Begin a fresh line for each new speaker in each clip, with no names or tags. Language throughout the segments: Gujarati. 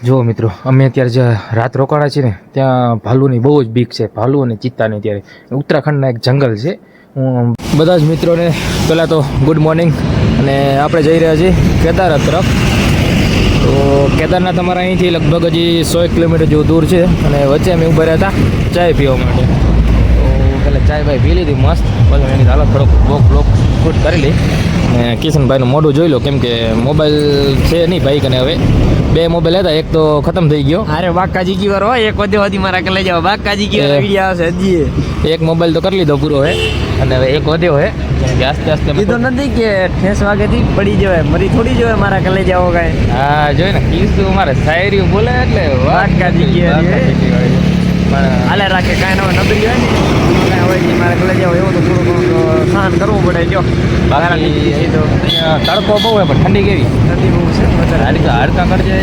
જો મિત્રો અમે અત્યારે જે રાત રોકાણા છીએ ને ત્યાં ભાલુની બહુ જ બીક છે, ભાલુ અને ચિત્તાની. ત્યારે ઉત્તરાખંડના એક જંગલ છે. હું બધા જ મિત્રોને પહેલાં તો ગુડ મોર્નિંગ. અને આપણે જઈ રહ્યા છીએ કેદારનાથ તરફ. તો કેદારનાથ અમારા અહીંથી લગભગ હજી 100 કિલોમીટર જેવું દૂર છે. અને વચ્ચે અમે ઊભા રહ્યા હતા ચાય પીવા માટે. તો પહેલાં ચાય ભાઈ પી લીધી મસ્ત, પછી એની હાલત થોડોક બ્લોક શૂટ કરી લઈ. અને કિશનભાઈનું મોઢું જોઈ લો, કેમ કે મોબાઈલ છે નહીં ભાઈ કને. હવે 2 મોબાઈલ હતા, એક તો ખતમ થઈ ગયો.
અરે બાકાજી કી વાર હોય એક વધે વધી મારા કે લઈ જાવ. બાકાજી કી વાર વિડિયો આવશે હજી.
એક મોબાઈલ તો કરી લીધો પૂરો હે, અને હવે એક વધ્યો હે. કેમ કે આસ્તે આસ્તે
કીધું નથી કે ઠેસ વાગેથી પડી જવાય, મરી થોડી જવાય મારા કે લઈ જાવ કાંઈ.
હા જોઈ ને, કીધું મારે શાયરી બોલે એટલે
બાકાજી કી
પણ
હાલે રાખે કાંઈ ન હોય, નબળી હોય ને કાંઈ હોય નહીં મારા કે લઈ જાવ. એવું તો થોડું ઘણું સહન કરવું પડે. જો
બાકી
તો
તડકો બહુ હોય પણ ઠંડી કેવી
નથી બહુ છે વધારે.
હાડકા કરજે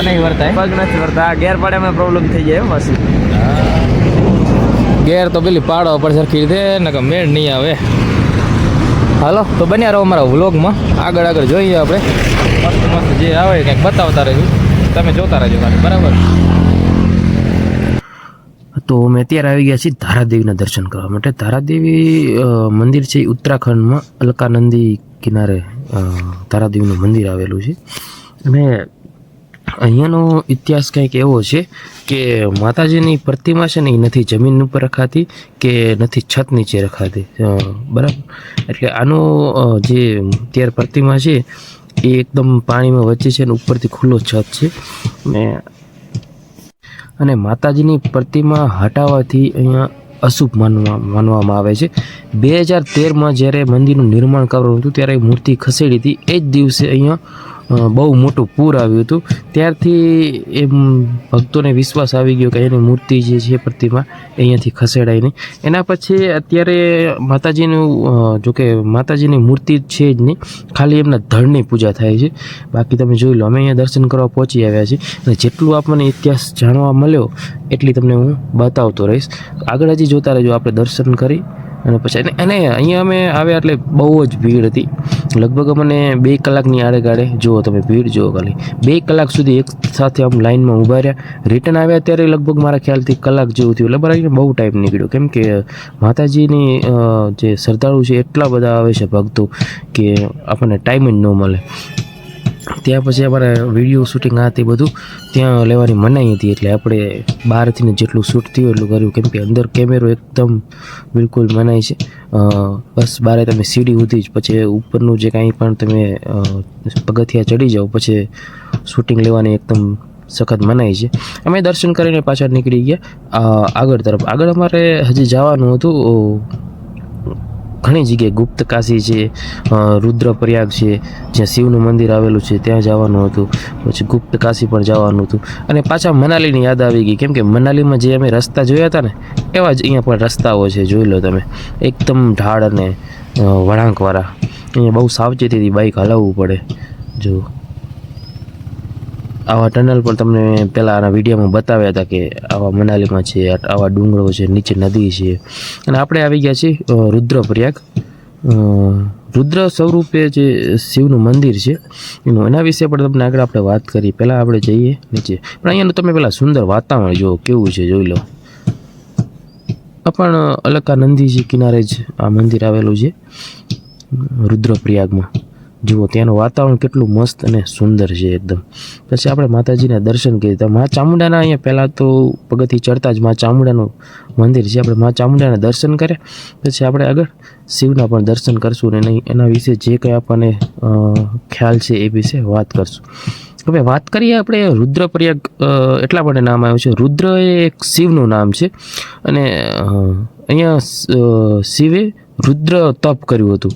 નહીં વર્તાય,
પગ નથી વળતા. ગેર પાડે પ્રોબ્લેમ થઈ જાય પાછી.
ગેર તો પેલી પાડો પર સરખી રીતે ને કે મેળ નહીં આવે. હાલો તો બન્યા રહો અમારા વ્લોગમાં. આગળ જોઈએ આપણે મસ્ત મસ્ત જે આવે કંઈક બતાવતા રહીશું, તમે જોતા રહેજો ખાલી, બરાબર. તો અમે અત્યારે આવી ગયા છીએ ધારાદેવીના દર્શન કરવા માટે. ધારાદેવી મંદિર છે ઉત્તરાખંડમાં, અલકાનંદી કિનારે ધારાદેવીનું મંદિર આવેલું છે. અને અહીંયાનો ઇતિહાસ કંઈક એવો છે કે માતાજીની પ્રતિમા છે ને એ નથી જમીન ઉપર રખાતી કે નથી છત નીચે રખાતી, બરાબર. એટલે આનો જે અત્યારે પ્રતિમા છે એ એકદમ પાણીમાં વચ્ચે છે અને ઉપરથી ખુલ્લો છત છે. અને માતાજીની પ્રતિમા હટાવવાથી અહીંયા અશુભ માનવામાં આવે છે. 2013માં જ્યારે મંદિરનું નિર્માણ કરવાનું હતું ત્યારે મૂર્તિ ખસેડી હતી. એ જ દિવસે અહીંયા બહુ મોટું પૂર આવ્યું હતું. ત્યારથી એમ ભક્તોને વિશ્વાસ આવી ગયો કે એની મૂર્તિ જે છે પ્રતિમા અહીંયાથી ખસેડાય નહીં. એના પછી અત્યારે માતાજીનું જોકે માતાજીની મૂર્તિ છે જ નહીં, ખાલી એમના ધડની પૂજા થાય છે. બાકી તમે જોઈ લો, અમે અહીંયા દર્શન કરવા પહોંચી આવ્યા છીએ. અને જેટલું આપણને ઇતિહાસ જાણવા મળ્યો એટલી તમને હું બતાવતો રહીશ. આગળ હજી જોતા રહેજો, આપણે દર્શન કરી અને પછી અને અહીંયા અમે આવ્યા એટલે બહુ જ ભીડ હતી. લગભગ અમને 2 કલાકની આડેગાડે, જુઓ તમે ભીડ જુઓ ખાલી, 2 કલાક સુધી એક સાથે આમ લાઇનમાં ઊભા રહ્યા. રિટર્ન આવ્યા ત્યારે લગભગ મારા ખ્યાલથી કલાક જેવું થયું. એટલે બરાબર બહુ ટાઈમ નીકળ્યો, કેમ કે માતાજીની જે શ્રદ્ધાળુ છે એટલા બધા આવે છે ભક્તો કે આપણને ટાઈમ જ ન મળે. ત્યાં પછી અમારે વિડીયો શૂટિંગ આ તે બધું ત્યાં લેવાની મનાઈ હતી. એટલે આપણે બહારથી જેટલું શૂટ થયું એટલું કર્યું, કેમ કે અંદર કેમેરો એકદમ બિલકુલ મનાઈ છે. બસ બારે તમે સીડી ઉધી જ, પછી ઉપરનું જે કાંઈ પણ તમે પગથિયા ચડી જાઓ પછી શૂટિંગ લેવાની એકદમ સખત મનાઈ છે. અમે દર્શન કરીને પાછા નીકળી ગયા આગળ તરફ. આગળ અમારે હજી જવાનું હતું ઘણી જગ્યાએ. ગુપ્ત કાશી છે, રુદ્રપ્રયાગ છે જ્યાં શિવનું મંદિર આવેલું છે, ત્યાં જવાનું હતું. પછી ગુપ્ત કાશી પણ જવાનું હતું. અને પાછા મનાલીની યાદ આવી ગઈ, કેમ કે મનાલીમાં જે અમે રસ્તા જોયા હતા ને એવા જ અહીંયા પણ રસ્તાઓ છે. જોઈ લો તમે, એકદમ ઢાળ અને વળાંકવાળા. અહીંયા બહુ સાવચેતીથી બાઇક હલાવવું પડે. જો આવા ટનલ પણ તમને પહેલાં આના વિડીયોમાં બતાવ્યા હતા કે આવા મનાલીમાં છે, આવા ડુંગરો છે, નીચે નદી છે. અને આપણે આવી ગયા છીએ રુદ્રપ્રયાગ. રુદ્ર સ્વરૂપે જે શિવનું મંદિર છે એના વિશે પણ તમને આગળ આપણે વાત કરી. પહેલાં આપણે જઈએ નીચે, પણ અહીંયાનું તમે પહેલાં સુંદર વાતાવરણ જુઓ કેવું છે, જોઈ લો. આ પણ અલકાનંદીજી કિનારે જ આ મંદિર આવેલું છે રુદ્રપ્રયાગમાં. જુઓ ત્યાંનું વાતાવરણ કેટલું મસ્ત અને સુંદર છે એકદમ. પછી આપણે માતાજીના દર્શન કર્યા. મા ચામુંડાના અહીંયા પહેલાં તો પગથિયે ચડતા જ મા ચામુંડાનું મંદિર છે. આપણે મા ચામુંડાના દર્શન કર્યા, પછી આપણે આગળ શિવના પણ દર્શન કરશું અને એના વિશે જે કંઈ આપણને ખ્યાલ છે એ વિશે વાત કરશું. હવે વાત કરીએ આપણે રુદ્રપ્રયાગ એટલા માટે નામ આવ્યું છે. રુદ્ર એ એક શિવનું નામ છે. અને અહીંયા શિવે રુદ્ર તપ કર્યું હતું.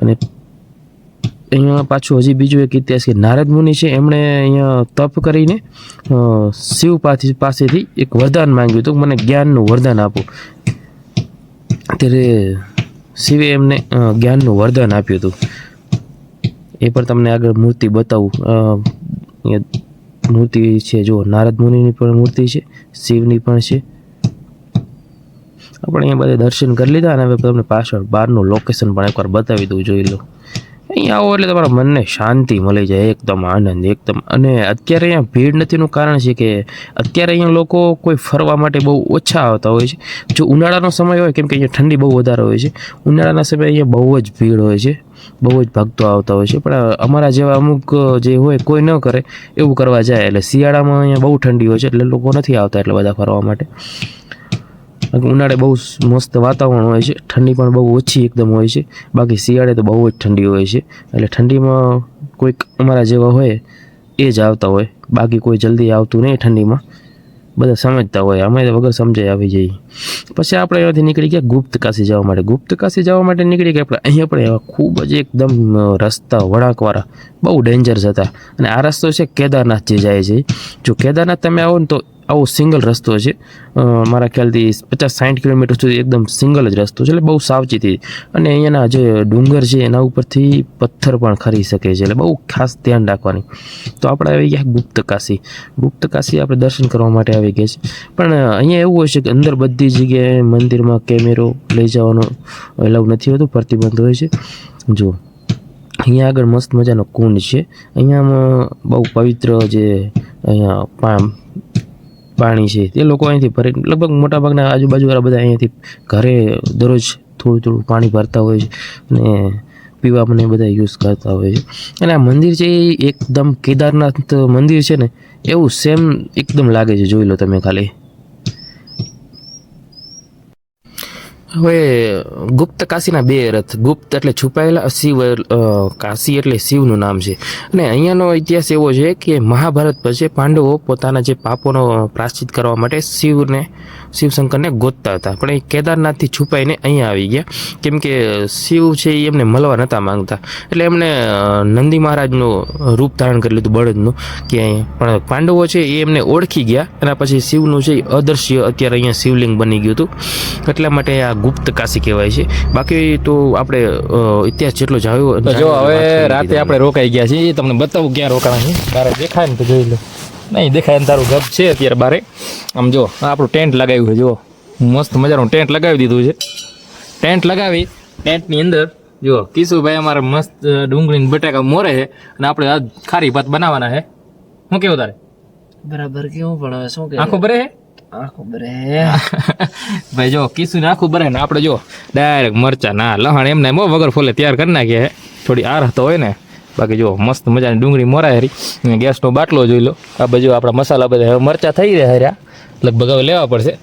અને અહીંયા પાછું હજી બીજું એક ઇતિહાસ કે નારદ મુનિ છે, એમણે અહીંયા તપ કરીને શિવ પાસેથી એક વરદાન માંગ્યું હતું, મને જ્ઞાનનું વરદાન આપો. ત્યારે શિવે એમને જ્ઞાનનું વરદાન આપ્યું હતું. એ પણ તમને આગળ મૂર્તિ બતાવું. મૂર્તિ છે જો, નારદ મુનિની પણ મૂર્તિ છે, શિવની પણ છે. આપણે અહીંયા બધા દર્શન કરી લીધા અને હવે તમને પાછળ બહારનું લોકેશન પણ એકવાર બતાવી દઉં, જોઈ લો. અહીંયા આવો એટલે તમારા મનને શાંતિ મળી જાય, એકદમ આનંદ એકદમ. અને અત્યારે અહીંયા ભીડ નથીનું કારણ છે કે અત્યારે અહીંયા લોકો કોઈ ફરવા માટે બહુ ઓછા આવતા હોય છે. જો ઉનાળાનો સમય હોય, કેમ કે અહીંયા ઠંડી બહુ વધારે હોય છે, ઉનાળાના સમયે અહીંયા બહુ જ ભીડ હોય છે, બહુ જ ભક્તો આવતા હોય છે. પણ અમારા જેવા અમુક જે હોય કોઈ ન કરે એવું કરવા જાય, એટલે શિયાળામાં અહીંયા બહુ ઠંડી હોય છે એટલે લોકો નથી આવતા એટલે બધા ફરવા માટે. ઉનાળે બહુ મસ્ત વાતાવરણ હોય છે, ઠંડી પણ બહુ ઓછી એકદમ હોય છે. બાકી શિયાળે તો બહુ જ ઠંડી હોય છે, એટલે ઠંડીમાં કોઈક અમારા જેવા હોય એ જ આવતા હોય, બાકી કોઈ જલ્દી આવતું નહીં ઠંડીમાં. બધા સમજતા હોય, અમે વગર સમજાય આવી જઈએ. પછી આપણે અહીંયાથી નીકળી ગયા ગુપ્ત કાશી જવા માટે. ગુપ્ત કાશી જવા માટે નીકળી ગયા આપણે. અહીંયા પણ ખૂબ જ એકદમ રસ્તા વળાંકવાળા બહુ ડેન્જરસ હતા. અને આ રસ્તો છે કેદારનાથ જે જાય છે. જો કેદારનાથ તમે આવો ને તો આવો સિંગલ રસ્તો છે, મારા ખ્યાલથી 50-60 કિલોમીટર સુધી એકદમ સિંગલ જ રસ્તો છે, એટલે બહુ સાવચેતી. અને અહીંયાના જે ડુંગર છે એના ઉપરથી પથ્થર પણ ખરી શકે છે, એટલે બહુ ખાસ ધ્યાન રાખવાની. તો આપણે આવી ગયા ગુપ્ત કાશી. ગુપ્ત કાશી આપણે દર્શન કરવા માટે આવી ગયા છે. પણ અહીંયા એવું હોય છે કે અંદર બધી જગ્યાએ મંદિરમાં કેમેરો લઈ જવાનો એલાઉ નથી હોતું, પ્રતિબંધ હોય છે. જો અહીંયા આગળ મસ્ત મજાનો કુંડ છે. અહીંયામાં બહુ પવિત્ર જે અહીંયા પાણી છે તે લોકો અહીંથી ભરી, લગભગ મોટાભાગના આજુબાજુવાળા બધા અહીંયાથી ઘરે દરરોજ થોડું થોડું પાણી ભરતા હોય છે અને પીવા મને બધા યુઝ કરતા હોય છે. અને આ મંદિર છે એ એકદમ કેદારનાથ મંદિર છે ને એવું સેમ એકદમ લાગે છે, જોઈ લો તમે ખાલી. હવે ગુપ્ત કાશીના બે રથ, ગુપ્ત એટલે છુપાયેલા, શિવ કાશી એટલે શિવનું નામ છે. અને અહીંયાનો ઇતિહાસ એવો છે કે મહાભારત પછી પાંડવો પોતાના જે પાપોનો પ્રાયશ્ચિત કરવા માટે શિવશંકરને ગોતતા હતા, પણ એ કેદારનાથથી છુપાઈને અહીંયા આવી ગયા, કેમ કે શિવ છે એ એમને મળવા નહોતા માંગતા. એટલે એમણે નંદી મહારાજનું રૂપ ધારણ કરી લીધું, બળદનું, કે પણ પાંડવો છે એ એમને ઓળખી ગયા. અને પછી શિવનું છે અદૃશ્ય અત્યારે અહીંયા શિવલિંગ બની ગયું હતું, એટલા માટે આ ગુપ્ત કાશી કહેવાય છે. બાકી તો આપણે ઇતિહાસ જેટલો જાણ્યો.
જો હવે રાતે આપણે રોકાઈ ગયા છીએ, એ તમને બતાવું ક્યાં રોકાણા છે. તારે દેખાય ને તો જોઈ લો. નહીં દેખાય ને તારું ગપ છે અત્યારે બારે. આમ જો આપણું ટેન્ટ લગાવ્યું છે, જો મસ્ત મજાનું ટેન્ટ લગાવી દીધું છે. ટેન્ટ લગાવી ટેન્ટની અંદર જો કિશુભાઈ અમારે મસ્ત ડુંગળી બટાકા મોરે છે અને આપણે આ ખારી ભાત બનાવવાના છે. શું કેવું તારે?
બરાબર કેવું પણ હવે શું કે
આખું ભરે છે?
આખું બરે
ભાઈ જો કિશુ ને આખું ભરે ને આપણે જો ડાયરેક્ટ મરચા ના લહણ એમને એમ વગર ફોલે તૈયાર કરી નાખીએ. થોડી આર તો હોય ને. બાકી જો મસ્ત મજાની ડુંગળી મોરાય હરી. ગેસનો બાટલો જોઈ લો. આ બાજુ આપણા મસાલા બધા હવે મરચા થઈ રહ્યા હર્યા, લગભગ હવે લેવા પડશે.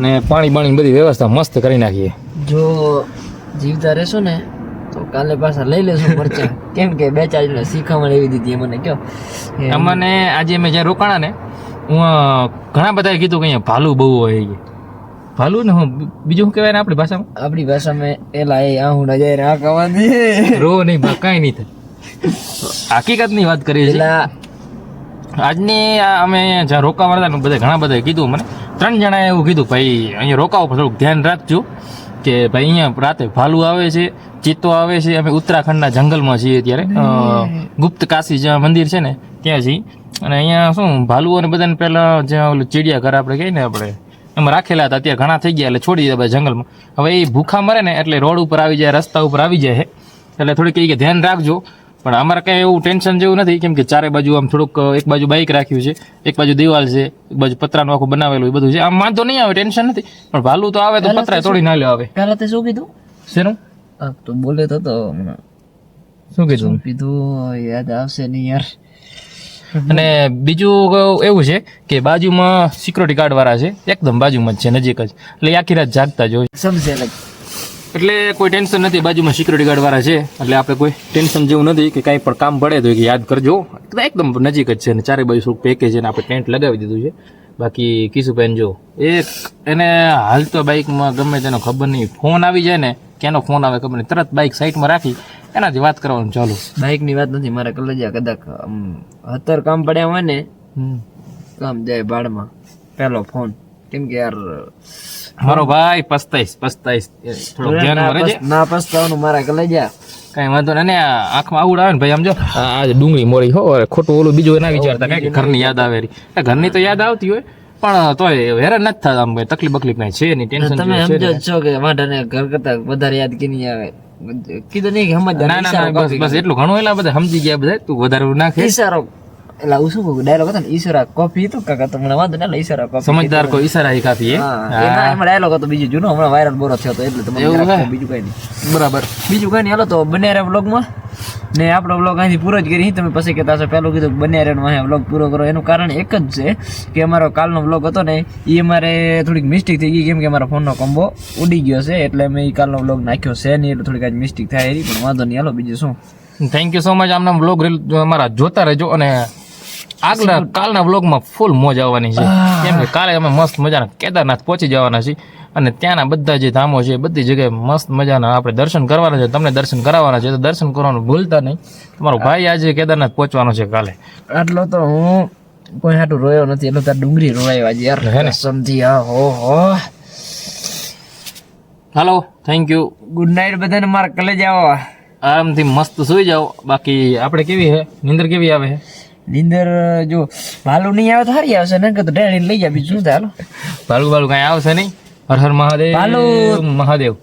ને પાણી બાણીની બધી વ્યવસ્થા મસ્ત કરી નાખીએ.
જો જીવતા રહેશો ને તો કાલે પાછા લઈ લેશું મરચા, કેમ કે 2-4 જણા શીખામણ એવી દીધી મને કયો.
અમને આજે મેં જ્યાં રોકાણા ને હું ઘણા બધાએ કીધું કે અહીંયા ભાલુ બહુ હોય. ભાલુ ને હું બીજું શું કહેવાય ને આપણી ભાષામાં?
આપણી ભાષામાં એલા એ આહું ના જાય આ કવાથી
રો નહીં બા કાંઈ નહીં થાય. હકીકતની વાત કરીએ છીએ. આજની અમે જ્યાં રોકાવાના હતા બધા ઘણા બધાએ કીધું મને. 3 જણાએ એવું કીધું ભાઈ અહીંયા રોકાવો પણ થોડુંક ધ્યાન રાખજો કે ભાઈ અહીંયા રાતે ભાલુ આવે છે, ચિત્તો આવે છે. અમે ઉત્તરાખંડના જંગલમાં છીએ અત્યારે, ગુપ્ત કાશી જ્યાં મંદિર છે ને ત્યાં છીએ. અને અહીંયા શું ભાલુઓને બધાને પહેલાં જ્યાં ઓલું ચિડિયાઘર આપણે કહીએ ને આપણે એમાં રાખેલા હતા, અત્યારે ઘણા થઈ ગયા એટલે છોડી દીધા બધા જંગલમાં. હવે એ ભૂખા મરે ને એટલે રોડ ઉપર આવી જાય, રસ્તા ઉપર આવી જાય એટલે થોડીક કહી કે ધ્યાન રાખજો. પણ અમારે કાંઈ એવું ટેન્શન જેવું નથી, કેમ કે ચારે બાજુ આમ થોડુંક એક બાજુ બાઇક રાખ્યું છે, એક બાજુ દિવાલ છે, એક બાજુ પતરાનું આખું બનાવેલું એ બધું છે. આમ વાંધો નહીં આવે, ટેન્શન નથી. પણ ભાલુ તો આવે તો પતરા તોડી ના લ્યો આવે.
પહેલા તે શું કીધું?
શેનું?
તો બોલે તો
શું કીધું?
કીધું યાદ આવશે નહીં યાર.
અને બીજું એવું છે કે બાજુમાં સિક્યોરિટી ગાર્ડ વાળા છે, એકદમ બાજુમાં જ છે, નજીક જ. એટલે આખી રાત જાગતા જ હોય.
સમજે
એટલે કોઈ ટેન્શન નથી, બાજુમાં સિક્યોરિટી ગાર્ડ વાળા છે એટલે આપણે કોઈ ટેન્શન જેવું નથી કે કાંઈ પણ કામ પડે તો યાદ કરજો. એકદમ નજીક જ છે અને ચારે બાજુ શું પેકેજ છે ને આપણે ટેન્ટ લગાવી દીધું છે. બાકી કિશુભાઈ જો એક એને હાલતો બાઇકમાં ગમે તેનો ખબર નહીં ફોન આવી જાય ને, કેનો ફોન આવે ખબર નહીં, તરત બાઇક સાઈડમાં રાખી એનાથી વાત કરવાનું ચાલુ.
બાઇકની વાત નથી મારા કલેજા, કદાચ 17 કામ પડ્યા હોય ને કામ જાય બાળમાં પહેલો ફોન. કેમ કે યાર
મારો ભાઈ પસ્તાઈશ થોડો ધ્યાન રહેજે.
ના પસ્તાવાનું મારા કલેજા.
કઈ વાંધો ને આંખમાં આવડ આવે ને ભાઈ. આમ જો આ ડુંગળી મોરી હો, ખોટું ઓલું બીજું ના વિચારતા કઈ ઘરની યાદ આવે. ઘરની તો યાદ આવતી હોય પણ તોય હેરાન નથી થતા. આમ તકલીફ બકલીફ કઈ છે નહીં, ટેન્શન
તમે સમજો છો કે વાંઢાને ઘર કરતા વધારે યાદ કે નહીં આવે. કીધું નહીં કે સમજદાર
ના ના ના બસ બસ એટલું ઘણું એલા બધા સમજી ગયા બધા તું વધારે નાખે
ઈશારો એટલે હું શું કહું ડાયલોગ હતો ને ઈશારા કોફી હતું કાકા તો મને વાંધો ના ઈશારા કોફી
સમજદાર કો ઈશારા હી કાફી હે
એમાં ડાયલોગ હતો બીજો જૂનો હમણાં વાયરલ બોરો થયો હતો એટલે તમને
એવું
જરાક
હે?
બીજું કઈ નહીં
બરાબર
બીજું કઈ નહીં હાલો તો બન્યા વ્લોગમાં ને આપણો વ્લોગ અહીંથી પૂરો જ કરી તમે પછી કહેતા હશો પહેલું કીધું બન્યા વ્લોગ પૂરો કરો એનું કારણ એક જ છે કે અમારો કાલનો વ્લોગ હતો ને એ અમારે થોડીક મિસ્ટેક થઈ ગઈ કેમ કે અમારા ફોનનો કોમ્બો ઉડી ગયો છે એટલે મેં એ કાલનો વ્લોગ નાખ્યો છે નહીં એટલે થોડીક આજ મિસ્ટેક થાય એની પણ વાંધો નહીં હાલો બીજું શું
થેન્ક યુ સો મચ આમના વ્લોગ અમારા જોતા રહેજો અને આગલા કાલના વ્લોગમાં ફૂલ મોજ આવવાની છે કેમ કે કાલે અમે મસ્ત મજાના કેદારનાથ પહોંચી જવાના છીએ અને ત્યાંના બધા જે ધામો છે બધી જગ્યાએ મસ્ત મજાના આપણે દર્શન કરવાના છે તમને દર્શન કરાવવાના છે તો દર્શન કરવાનું ભૂલતા નહીં તમારો ભાઈ આજે કેદારનાથ પહોંચવાનો છે કાલે
આટલો તો હું કોઈ હાટું રોયો નથી એટલો તાર ડુંગળી રોવાયો આજે યાર
હે ને?
સમજી હા હો
હાલો થેન્ક યુ
ગુડ નાઇટ બધાને મારા કલેજ આવો
આરામથી મસ્ત સુઈ જાઓ બાકી આપણે કેવી હે નીંદર કેવી આવે છે
નીંદર જો ભાલુ નહીં આવે તો સારી આવશે ને કે તો ડેડી લઈ જા બીજું શું થાય હાલો
બાળું બાળું કાંઈ આવશે નહીં હર હર મહાદેવ
ભાલુ.
મહાદેવ